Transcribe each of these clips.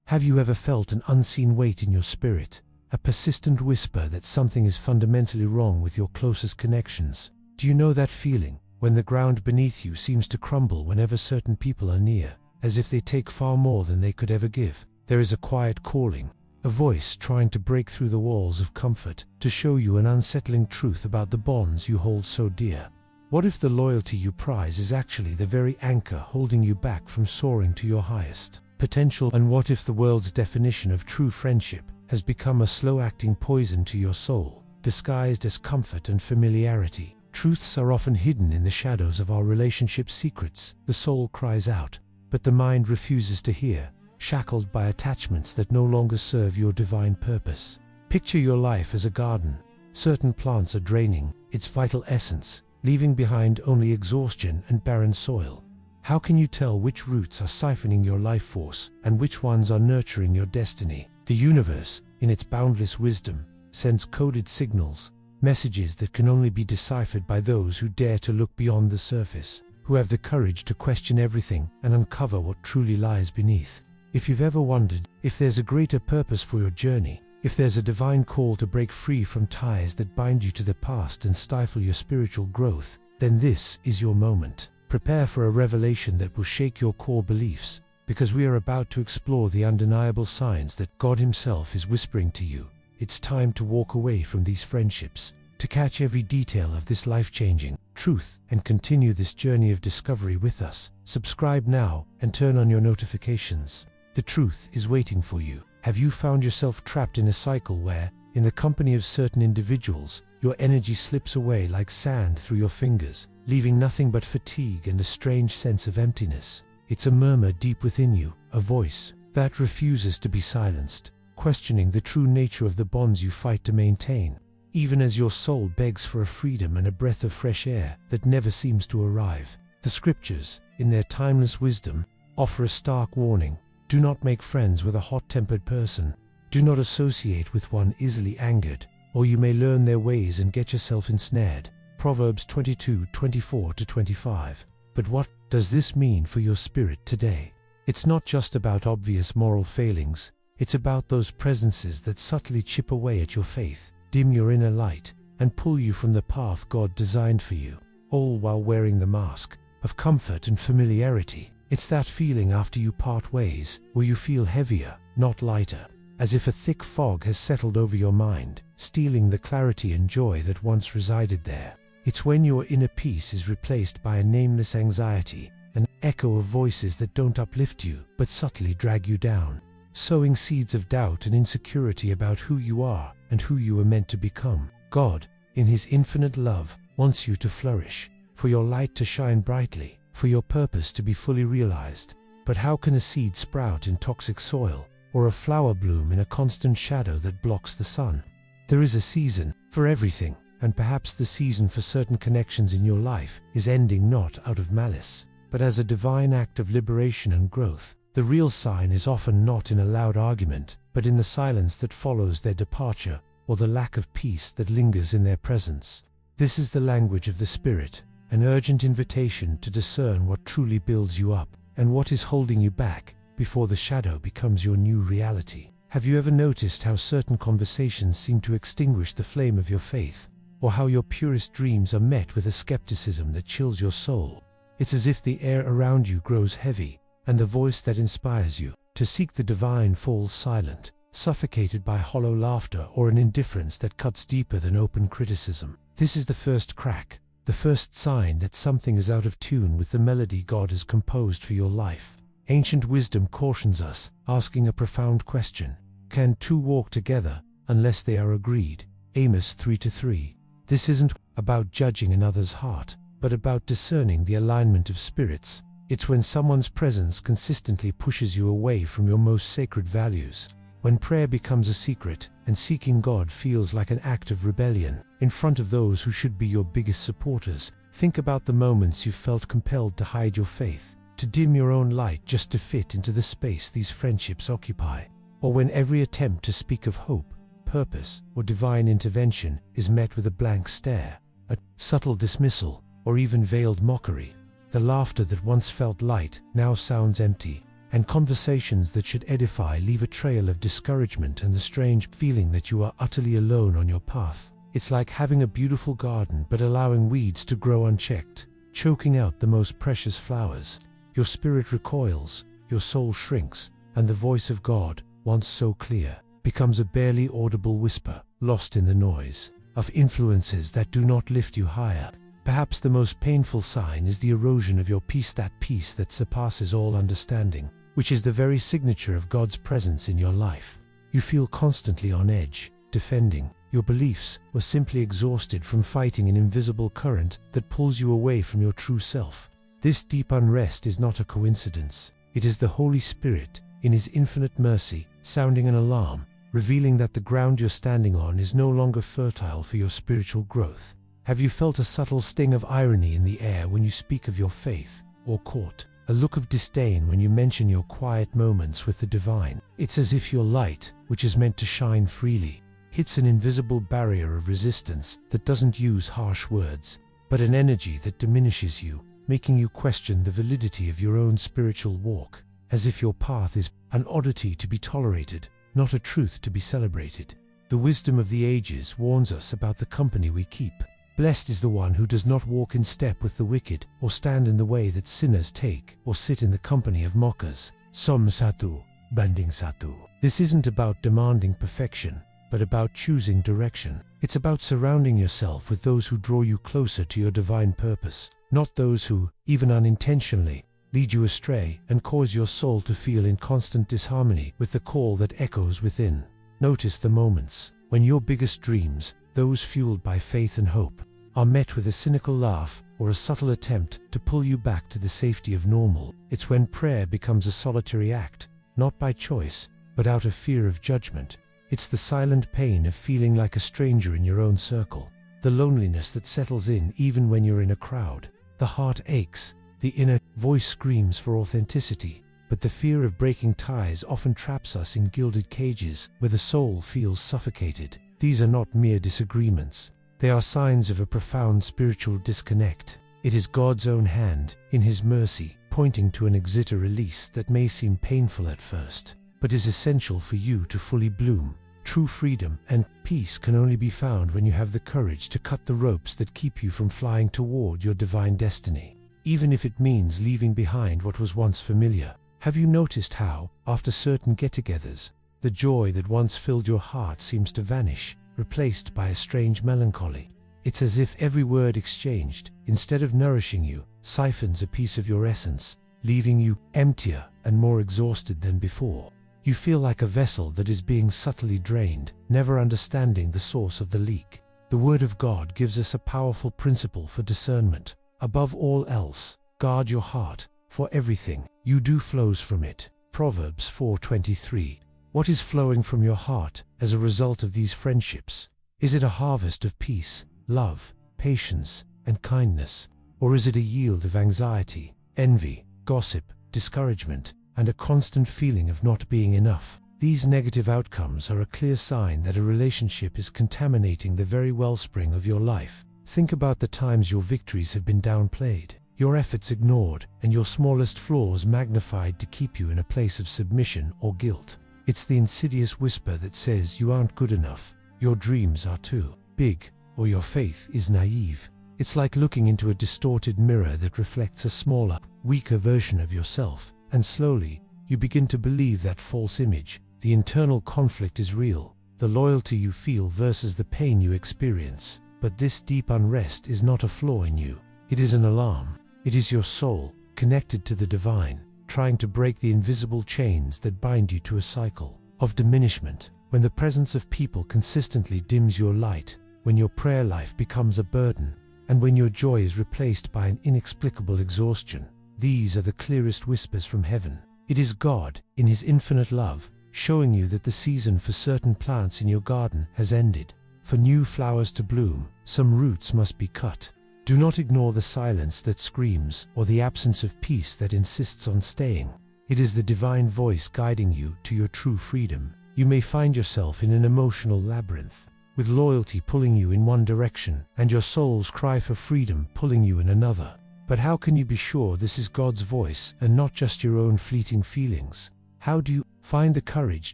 Have you ever felt an unseen weight in your spirit, a persistent whisper that something is fundamentally wrong with your closest connections? Do you know that feeling, when the ground beneath you seems to crumble whenever certain people are near, as if they take far more than they could ever give? There is a quiet calling, a voice trying to break through the walls of comfort, to show you an unsettling truth about the bonds you hold so dear. What if the loyalty you prize is actually the very anchor holding you back from soaring to your highest potential? And what if the world's definition of true friendship has become a slow-acting poison to your soul, disguised as comfort and familiarity? Truths are often hidden in the shadows of our relationship secrets. The soul cries out, but the mind refuses to hear, shackled by attachments that no longer serve your divine purpose. Picture your life as a garden. Certain plants are draining its vital essence, leaving behind only exhaustion and barren soil. How can you tell which roots are siphoning your life force and which ones are nurturing your destiny? The universe, in its boundless wisdom, sends coded signals, messages that can only be deciphered by those who dare to look beyond the surface, who have the courage to question everything and uncover what truly lies beneath. If you've ever wondered if there's a greater purpose for your journey, if there's a divine call to break free from ties that bind you to the past and stifle your spiritual growth, then this is your moment. Prepare for a revelation that will shake your core beliefs, because we are about to explore the undeniable signs that God Himself is whispering to you. It's time to walk away from these friendships, to catch every detail of this life-changing truth and continue this journey of discovery with us. Subscribe now and turn on your notifications. The truth is waiting for you. Have you found yourself trapped in a cycle where, in the company of certain individuals, your energy slips away like sand through your fingers, leaving nothing but fatigue and a strange sense of emptiness? It's a murmur deep within you, a voice that refuses to be silenced, questioning the true nature of the bonds you fight to maintain, even as your soul begs for a freedom and a breath of fresh air that never seems to arrive. The scriptures, in their timeless wisdom, offer a stark warning. Do not make friends with a hot-tempered person. Do not associate with one easily angered, or you may learn their ways and get yourself ensnared. Proverbs 22:24-25. But what does this mean for your spirit today? It's not just about obvious moral failings. It's about those presences that subtly chip away at your faith, dim your inner light, and pull you from the path God designed for you, all while wearing the mask of comfort and familiarity. It's that feeling after you part ways, where you feel heavier, not lighter, as if a thick fog has settled over your mind, stealing the clarity and joy that once resided there. It's when your inner peace is replaced by a nameless anxiety, an echo of voices that don't uplift you, but subtly drag you down, sowing seeds of doubt and insecurity about who you are and who you were meant to become. God, in His infinite love, wants you to flourish, for your light to shine brightly, for your purpose to be fully realized. But how can a seed sprout in toxic soil, or a flower bloom in a constant shadow that blocks the sun? There is a season for everything, and perhaps the season for certain connections in your life is ending not out of malice, but as a divine act of liberation and growth. The real sign is often not in a loud argument, but in the silence that follows their departure, or the lack of peace that lingers in their presence. This is the language of the Spirit, an urgent invitation to discern what truly builds you up, and what is holding you back, before the shadow becomes your new reality. Have you ever noticed how certain conversations seem to extinguish the flame of your faith, or how your purest dreams are met with a skepticism that chills your soul? It's as if the air around you grows heavy, and the voice that inspires you to seek the divine falls silent, suffocated by hollow laughter or an indifference that cuts deeper than open criticism. This is the first crack, the first sign that something is out of tune with the melody God has composed for your life. Ancient wisdom cautions us, asking a profound question: can two walk together unless they are agreed? Amos 3:3. This isn't about judging another's heart, but about discerning the alignment of spirits. It's when someone's presence consistently pushes you away from your most sacred values, when prayer becomes a secret and seeking God feels like an act of rebellion in front of those who should be your biggest supporters. Think about the moments you felt compelled to hide your faith, to dim your own light just to fit into the space these friendships occupy, or when every attempt to speak of hope, purpose, or divine intervention is met with a blank stare, a subtle dismissal, or even veiled mockery. The laughter that once felt light now sounds empty, and conversations that should edify leave a trail of discouragement and the strange feeling that you are utterly alone on your path. It's like having a beautiful garden but allowing weeds to grow unchecked, choking out the most precious flowers. Your spirit recoils, your soul shrinks, and the voice of God, once so clear, becomes a barely audible whisper, lost in the noise of influences that do not lift you higher. Perhaps the most painful sign is the erosion of your peace, that peace that surpasses all understanding, which is the very signature of God's presence in your life. You feel constantly on edge, defending your beliefs, or simply exhausted from fighting an invisible current that pulls you away from your true self. This deep unrest is not a coincidence. It is the Holy Spirit, in His infinite mercy, sounding an alarm, revealing that the ground you're standing on is no longer fertile for your spiritual growth. Have you felt a subtle sting of irony in the air when you speak of your faith, or caught a look of disdain when you mention your quiet moments with the divine? It's as if your light, which is meant to shine freely, hits an invisible barrier of resistance that doesn't use harsh words, but an energy that diminishes you, making you question the validity of your own spiritual walk, as if your path is an oddity to be tolerated, not a truth to be celebrated. The wisdom of the ages warns us about the company we keep. Blessed is the one who does not walk in step with the wicked, or stand in the way that sinners take, or sit in the company of mockers. Som 1, Banding 1. This isn't about demanding perfection, but about choosing direction. It's about surrounding yourself with those who draw you closer to your divine purpose, not those who, even unintentionally, lead you astray and cause your soul to feel in constant disharmony with the call that echoes within. Notice the moments when your biggest dreams, those fueled by faith and hope, are met with a cynical laugh or a subtle attempt to pull you back to the safety of normal. It's when prayer becomes a solitary act, not by choice, but out of fear of judgment. It's the silent pain of feeling like a stranger in your own circle, the loneliness that settles in even when you're in a crowd. The heart aches, the inner voice screams for authenticity, but the fear of breaking ties often traps us in gilded cages where the soul feels suffocated. These are not mere disagreements. They are signs of a profound spiritual disconnect. It is God's own hand, in His mercy, pointing to an exit or release that may seem painful at first, but is essential for you to fully bloom. True freedom and peace can only be found when you have the courage to cut the ropes that keep you from flying toward your divine destiny, even if it means leaving behind what was once familiar. Have you noticed how, after certain get-togethers, the joy that once filled your heart seems to vanish, replaced by a strange melancholy? It's as if every word exchanged, instead of nourishing you, siphons a piece of your essence, leaving you emptier and more exhausted than before. You feel like a vessel that is being subtly drained, never understanding the source of the leak. The Word of God gives us a powerful principle for discernment. Above all else, guard your heart, for everything you do flows from it. Proverbs 4:23. What is flowing from your heart as a result of these friendships? Is it a harvest of peace, love, patience, and kindness? Or is it a yield of anxiety, envy, gossip, discouragement, and a constant feeling of not being enough? These negative outcomes are a clear sign that a relationship is contaminating the very wellspring of your life. Think about the times your victories have been downplayed, your efforts ignored, and your smallest flaws magnified to keep you in a place of submission or guilt. It's the insidious whisper that says you aren't good enough, your dreams are too big, or your faith is naive. It's like looking into a distorted mirror that reflects a smaller, weaker version of yourself, and slowly, you begin to believe that false image. The internal conflict is real, the loyalty you feel versus the pain you experience. But this deep unrest is not a flaw in you. It is an alarm. It is your soul, connected to the divine, trying to break the invisible chains that bind you to a cycle of diminishment. When the presence of people consistently dims your light, when your prayer life becomes a burden, and when your joy is replaced by an inexplicable exhaustion, these are the clearest whispers from heaven. It is God, in His infinite love, showing you that the season for certain plants in your garden has ended. For new flowers to bloom, some roots must be cut. Do not ignore the silence that screams or the absence of peace that insists on staying. It is the divine voice guiding you to your true freedom. You may find yourself in an emotional labyrinth, with loyalty pulling you in one direction and your soul's cry for freedom pulling you in another. But how can you be sure this is God's voice and not just your own fleeting feelings? How do you find the courage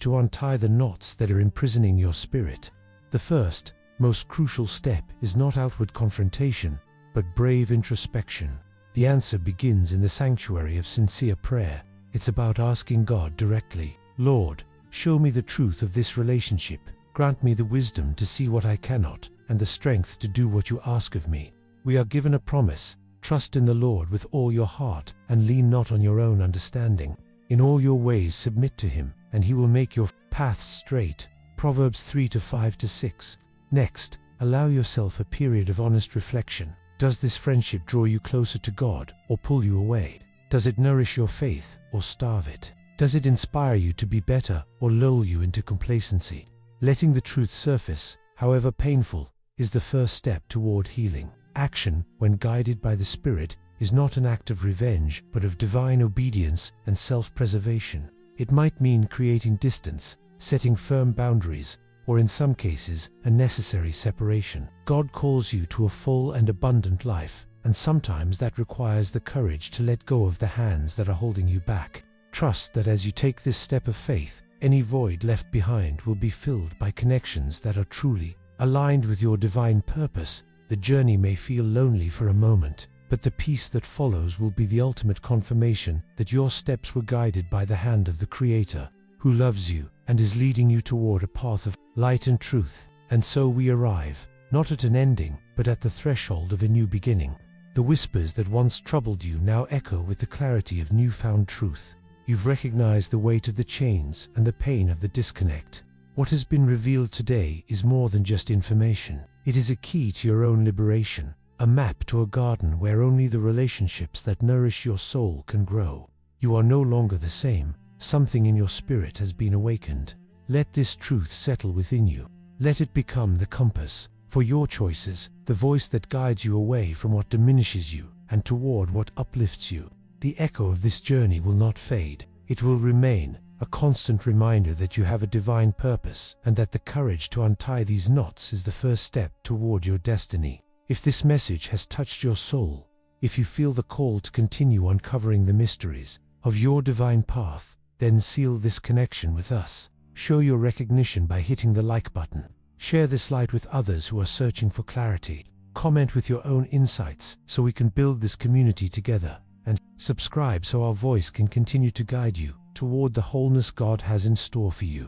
to untie the knots that are imprisoning your spirit? The first, most crucial step is not outward confrontation, but brave introspection. The answer begins in the sanctuary of sincere prayer. It's about asking God directly, Lord, show me the truth of this relationship. Grant me the wisdom to see what I cannot, and the strength to do what you ask of me. We are given a promise: trust in the Lord with all your heart, and lean not on your own understanding. In all your ways submit to him, and he will make your paths straight. Proverbs 3:5-6. Next, allow yourself a period of honest reflection. Does this friendship draw you closer to God, or pull you away? Does it nourish your faith, or starve it? Does it inspire you to be better, or lull you into complacency? Letting the truth surface, however painful, is the first step toward healing. Action, when guided by the Spirit, is not an act of revenge, but of divine obedience and self-preservation. It might mean creating distance, setting firm boundaries, or in some cases, a necessary separation. God calls you to a full and abundant life, and sometimes that requires the courage to let go of the hands that are holding you back. Trust that as you take this step of faith, any void left behind will be filled by connections that are truly aligned with your divine purpose. The journey may feel lonely for a moment, but the peace that follows will be the ultimate confirmation that your steps were guided by the hand of the Creator, who loves you and is leading you toward a path of light and truth. And so we arrive, not at an ending, but at the threshold of a new beginning. The whispers that once troubled you now echo with the clarity of newfound truth. You've recognized the weight of the chains and the pain of the disconnect. What has been revealed today is more than just information. It is a key to your own liberation, a map to a garden where only the relationships that nourish your soul can grow. You are no longer the same. Something in your spirit has been awakened. Let this truth settle within you. Let it become the compass for your choices, the voice that guides you away from what diminishes you and toward what uplifts you. The echo of this journey will not fade. It will remain, a constant reminder that you have a divine purpose and that the courage to untie these knots is the first step toward your destiny. If this message has touched your soul, if you feel the call to continue uncovering the mysteries of your divine path, then seal this connection with us. Show your recognition by hitting the like button. Share this light with others who are searching for clarity. Comment with your own insights so we can build this community together. And subscribe so our voice can continue to guide you toward the wholeness God has in store for you.